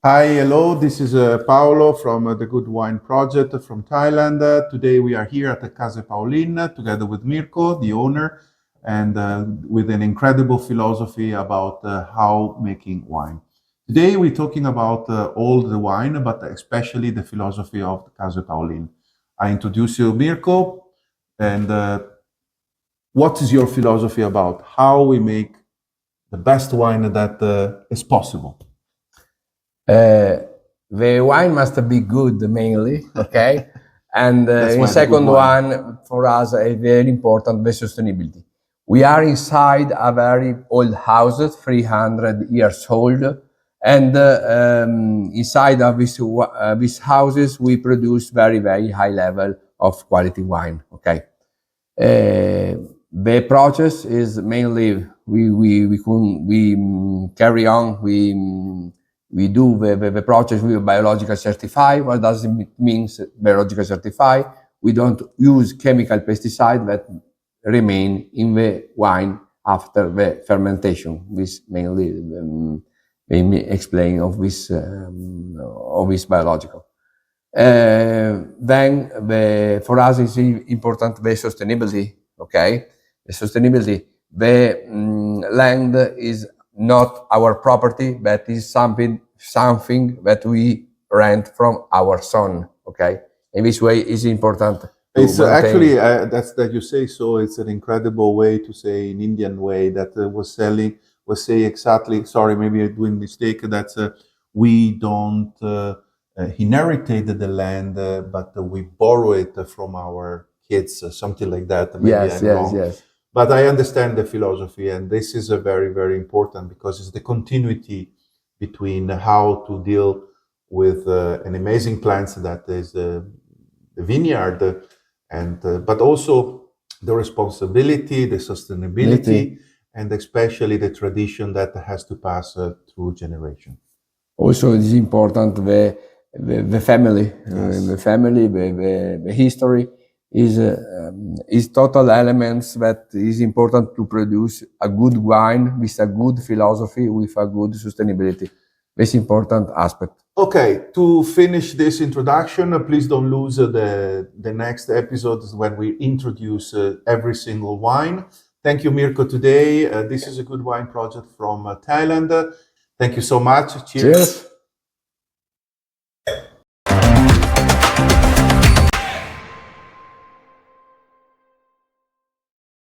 Hi, hello. This is Paolo from the Good Wine Project from Thailand. Today we are here at the Casa Paolin together with Mirko, the owner, and with an incredible philosophy about how making wine. Today we're talking about all the wine, but especially the philosophy of the Casa Paolin. I introduce you, Mirko, and what is your philosophy about how we make the best wine that is possible? The wine must be good mainly, okay? And That's in why the second good wine. one, for us, very important, the sustainability. We are inside a very old house, 300 years old, and inside of these houses, we produce very, very high level of quality wine, okay? The process is mainly, we carry on, we do the process with biological certified. What does it mean, biological certified? We don't use chemical pesticide that remain in the wine after the fermentation. This mainly explain of this biological. Then for us it's important the sustainability. Okay, the sustainability. The land is not our property, but is something that we rent from our son. Okay, in this way is important. It's actually that's that you say so. It's an incredible way to say in Indian way that was say exactly. Sorry, maybe I'm doing mistake. That we don't inherited the land, but we borrow it from our kids, something like that. Maybe Yes, I'm wrong. yes. But I understand the philosophy, and this is a very, very important because it's the continuity between how to deal with an amazing plant that is the vineyard, and but also the responsibility, the sustainability, and especially the tradition that has to pass through generation. Also, it is important the family, Yes. the family, the history is total elements that is important to produce a good wine with a good philosophy, with a good sustainability. This important aspect. Okay, to finish this introduction, please don't lose the next episodes when we introduce every single wine. Thank you, Mirko, today. This is a Good Wine Project from Thailand. Thank you so much. Cheers. Cheers.